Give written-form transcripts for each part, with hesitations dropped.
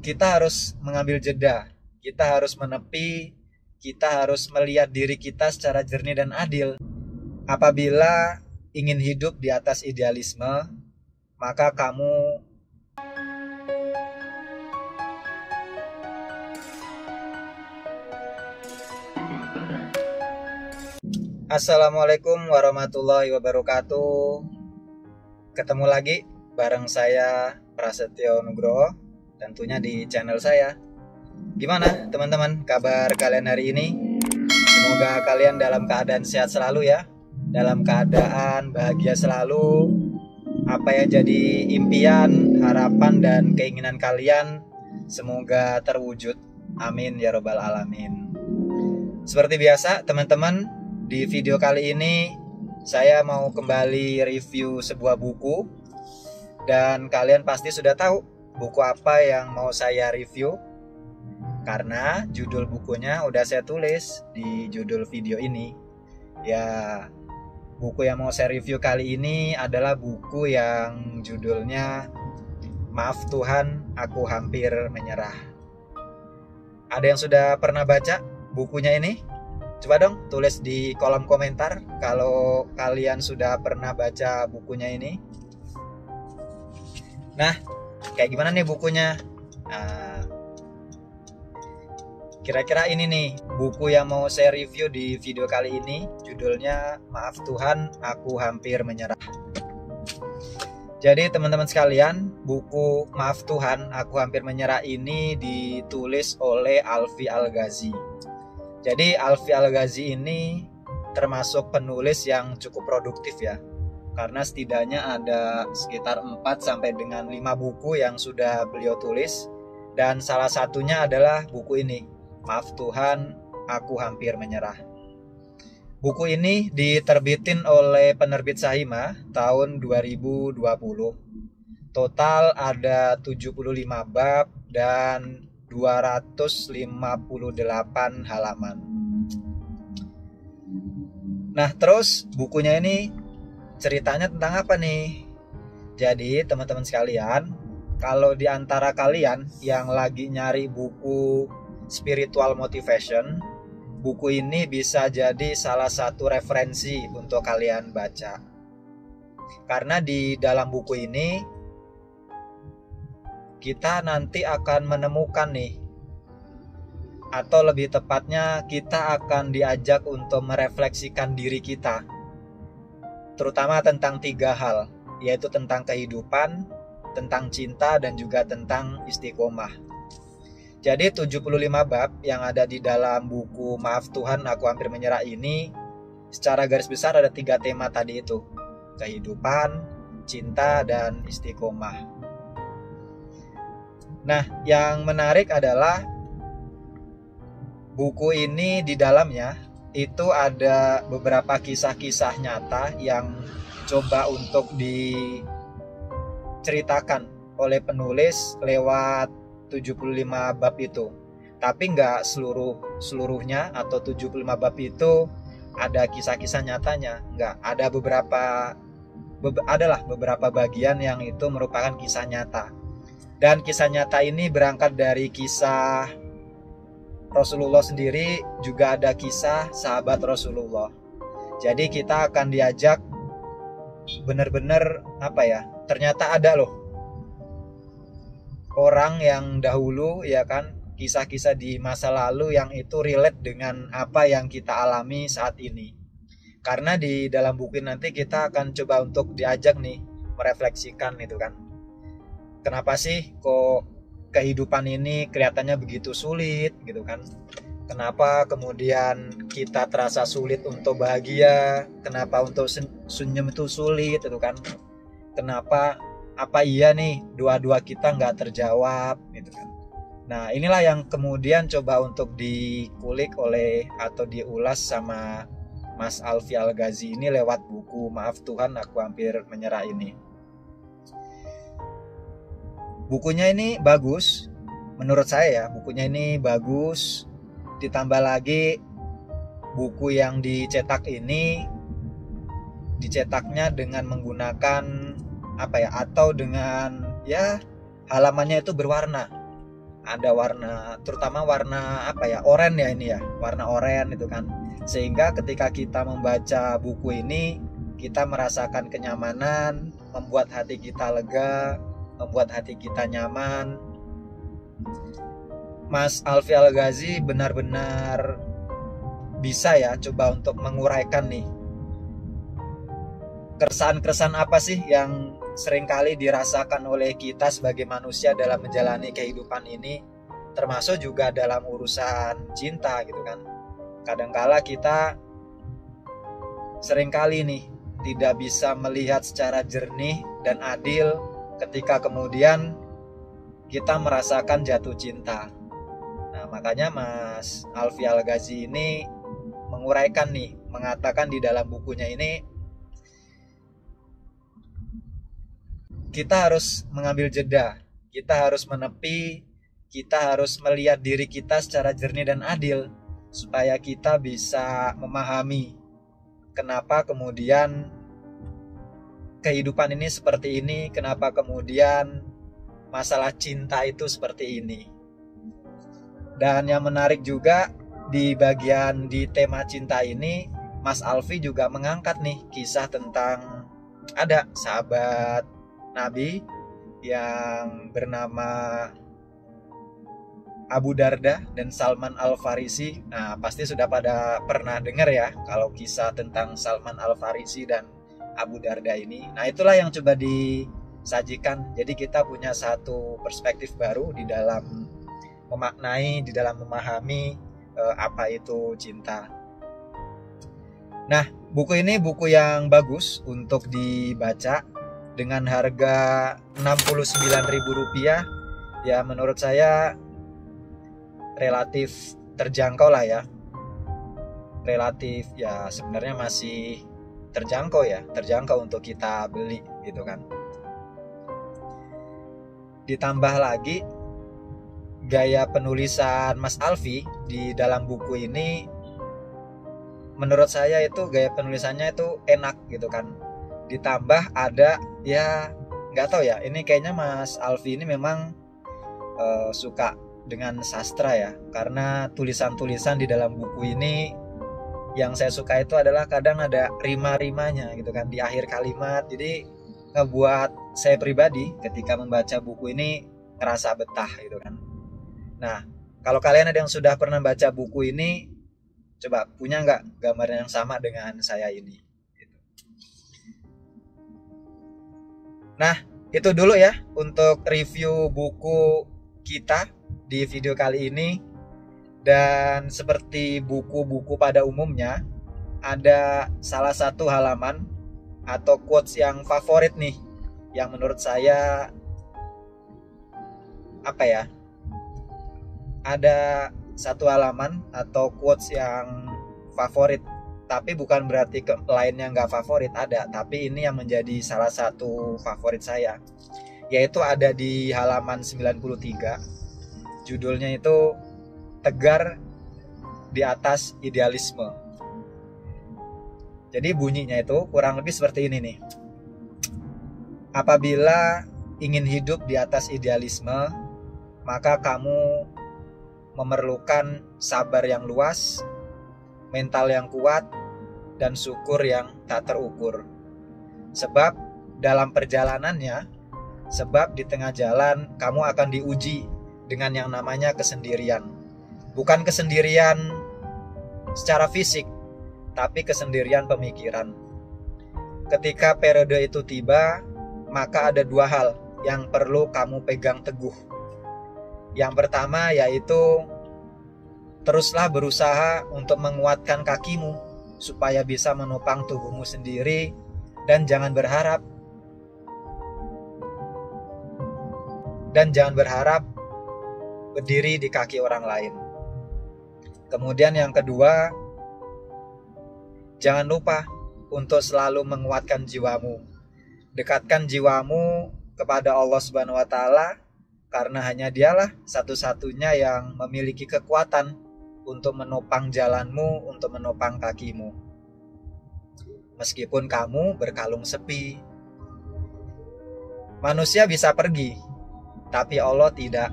kita harus mengambil jeda, kita harus menepi, kita harus melihat diri kita secara jernih dan adil. Apabila ingin hidup di atas idealisme, maka kamu Assalamualaikum warahmatullahi wabarakatuh. Ketemu lagi bareng saya Prasetyo Nugroho, tentunya di channel saya. Gimana teman-teman kabar kalian hari ini? Semoga kalian dalam keadaan sehat selalu ya, dalam keadaan bahagia selalu. Apa yang jadi impian, harapan, dan keinginan kalian semoga terwujud. Amin ya robbal alamin. Seperti biasa teman-teman, di video kali ini saya mau kembali review sebuah buku. Dan kalian pasti sudah tahu buku apa yang mau saya review, karena judul bukunya udah saya tulis di judul video ini. Ya, buku yang mau saya review kali ini adalah buku yang judulnya Maaf Tuhan, Aku Hampir Menyerah. Ada yang sudah pernah baca bukunya ini? Coba dong tulis di kolom komentar kalau kalian sudah pernah baca bukunya ini. Nah, kayak gimana nih bukunya? Kira-kira ini nih buku yang mau saya review di video kali ini. Judulnya Maaf Tuhan, Aku Hampir Menyerah. Jadi teman-teman sekalian, buku Maaf Tuhan, Aku Hampir Menyerah ini ditulis oleh Alfi Al-Ghazi. Jadi Alfi Al-Ghazi ini termasuk penulis yang cukup produktif ya. Karena setidaknya ada sekitar 4 sampai dengan 5 buku yang sudah beliau tulis. Dan salah satunya adalah buku ini, Maaf Tuhan, Aku Hampir Menyerah. Buku ini diterbitin oleh penerbit Sahima tahun 2020. Total ada 75 bab dan 258 halaman. Nah, terus bukunya ini ceritanya tentang apa nih? Jadi teman-teman sekalian, kalau di antara kalian yang lagi nyari buku spiritual motivation, buku ini bisa jadi salah satu referensi untuk kalian baca. Karena di dalam buku ini kita nanti akan menemukan nih, atau lebih tepatnya kita akan diajak untuk merefleksikan diri kita, terutama tentang 3 hal, yaitu tentang kehidupan, tentang cinta, dan juga tentang istiqomah. Jadi 75 bab yang ada di dalam buku Maaf Tuhan, Aku Hampir Menyerah ini, secara garis besar ada 3 tema tadi itu, kehidupan, cinta, dan istiqomah. Nah, yang menarik adalah buku ini di dalamnya itu ada beberapa kisah-kisah nyata yang coba untuk diceritakan oleh penulis lewat 75 bab itu. Tapi nggak seluruhnya atau 75 bab itu ada kisah-kisah nyatanya. Nggak, ada adalah beberapa bagian yang itu merupakan kisah nyata. Dan kisah nyata ini berangkat dari kisah Rasulullah sendiri, juga ada kisah sahabat Rasulullah. Jadi kita akan diajak benar-benar ternyata ada loh orang yang dahulu ya kan, kisah-kisah di masa lalu yang itu relate dengan apa yang kita alami saat ini. Karena di dalam buku nanti kita akan coba untuk diajak nih merefleksikan itu kan, kenapa sih kok kehidupan ini kelihatannya begitu sulit gitu kan? Kenapa kemudian kita terasa sulit untuk bahagia? Kenapa untuk senyum itu sulit itu kan? Kenapa, apa iya nih doa-doa kita nggak terjawab gitu kan? Nah, inilah yang kemudian coba untuk dikulik oleh atau diulas sama Mas Alfi Al-Ghazi ini lewat buku Maaf Tuhan, Aku Hampir Menyerah ini. Bukunya ini bagus, menurut saya ya, bukunya ini bagus. Ditambah lagi buku yang dicetak ini dicetaknya dengan menggunakan atau dengan halamannya itu berwarna. ada warna, terutama warna apa ya, oranye ya, ini ya, warna oranye itu kan. Sehingga ketika kita membaca buku ini, kita merasakan kenyamanan, membuat hati kita lega, membuat hati kita nyaman. Mas Alfi Al-Ghazi benar-benar bisa ya coba untuk menguraikan nih keresahan-keresahan apa sih yang seringkali dirasakan oleh kita sebagai manusia dalam menjalani kehidupan ini, termasuk juga dalam urusan cinta gitu kan. Kadangkala kita seringkali nih tidak bisa melihat secara jernih dan adil ketika kemudian kita merasakan jatuh cinta. Nah, makanya Mas Alfi Al-Ghazi ini menguraikan nih, mengatakan di dalam bukunya ini, kita harus mengambil jeda, kita harus menepi, kita harus melihat diri kita secara jernih dan adil, supaya kita bisa memahami kenapa kemudian kehidupan ini seperti ini, kenapa kemudian masalah cinta itu seperti ini. Dan yang menarik juga di bagian di tema cinta ini, Mas Alfi juga mengangkat nih kisah tentang ada sahabat Nabi yang bernama Abu Darda dan Salman Al-Farisi. Nah, pasti sudah pada pernah dengar ya kalau kisah tentang Salman Al-Farisi dan Abu Darda ini. Nah, itulah yang coba disajikan. Jadi kita punya satu perspektif baru di dalam memaknai, di dalam memahami apa itu cinta. Nah, buku ini buku yang bagus untuk dibaca dengan harga Rp69.000. Ya, menurut saya relatif terjangkau lah ya. Relatif ya, sebenarnya masih terjangkau ya, terjangkau untuk kita beli gitu kan. Ditambah lagi gaya penulisan Mas Alfi di dalam buku ini, menurut saya itu gaya penulisannya itu enak gitu kan. Ditambah ada ya, nggak tahu ya, ini kayaknya Mas Alfi ini memang suka dengan sastra ya, karena tulisan-tulisan di dalam buku ini yang saya suka itu adalah kadang ada rima-rimanya gitu kan di akhir kalimat. Jadi ngebuat saya pribadi ketika membaca buku ini ngerasa betah gitu kan. Nah, kalau kalian ada yang sudah pernah baca buku ini, coba punya nggak gambaran yang sama dengan saya ini? Nah, itu dulu ya untuk review buku kita di video kali ini. Dan seperti buku-buku pada umumnya, ada salah satu halaman atau quotes yang favorit nih, yang menurut saya apa ya, ada satu halaman atau quotes yang favorit, tapi bukan berarti lainnya nggak favorit, ada, tapi ini yang menjadi salah satu favorit saya, yaitu ada di halaman 93. Judulnya itu Tegar di Atas Idealisme. Jadi bunyinya itu kurang lebih seperti ini nih. Apabila ingin hidup di atas idealisme, maka kamu memerlukan sabar yang luas, mental yang kuat, dan syukur yang tak terukur. Sebab dalam perjalanannya, sebab di tengah jalan kamu akan diuji dengan yang namanya kesendirian. Bukan kesendirian secara fisik, tapi kesendirian pemikiran. Ketika periode itu tiba, maka ada dua hal yang perlu kamu pegang teguh. Yang pertama yaitu teruslah berusaha untuk menguatkan kakimu supaya bisa menopang tubuhmu sendiri, dan jangan berharap berdiri di kaki orang lain. Kemudian yang kedua, jangan lupa untuk selalu menguatkan jiwamu. Dekatkan jiwamu kepada Allah Subhanahu wa taala, karena hanya Dialah satu-satunya yang memiliki kekuatan untuk menopang jalanmu, untuk menopang kakimu. Meskipun kamu berkalung sepi. Manusia bisa pergi, tapi Allah tidak.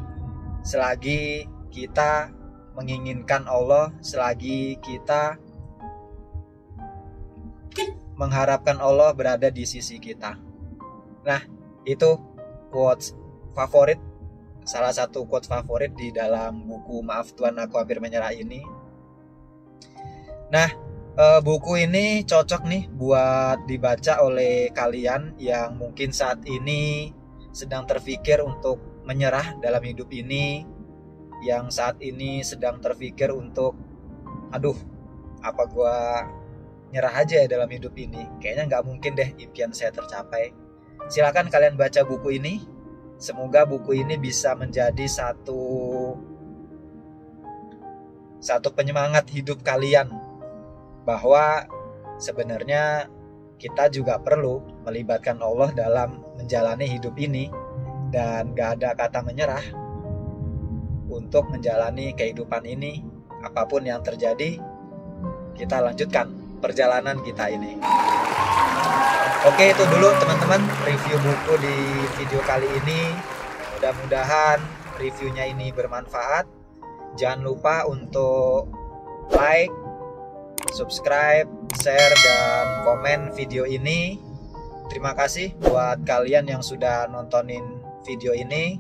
selagi kita menginginkan Allah, selagi kita mengharapkan Allah berada di sisi kita. Nah, itu quotes favorit, salah satu quotes favorit di dalam buku Maaf Tuhan Aku Hampir Menyerah ini. Nah, buku ini cocok nih buat dibaca oleh kalian yang mungkin saat ini sedang terpikir untuk menyerah dalam hidup ini, yang saat ini sedang terpikir untuk aduh, apa gua nyerah aja ya dalam hidup ini, kayaknya nggak mungkin deh impian saya tercapai. Silakan kalian baca buku ini. Semoga buku ini bisa menjadi satu penyemangat hidup kalian, bahwa sebenarnya kita juga perlu melibatkan Allah dalam menjalani hidup ini, dan gak ada kata menyerah untuk menjalani kehidupan ini. Apapun yang terjadi, kita lanjutkan perjalanan kita ini. Oke, itu dulu teman-teman review buku di video kali ini. Mudah-mudahan reviewnya ini bermanfaat. Jangan lupa untuk like, subscribe, share, dan komen video ini. Terima kasih buat kalian yang sudah nontonin video ini.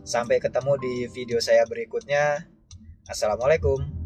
Sampai ketemu di video saya berikutnya. Assalamualaikum.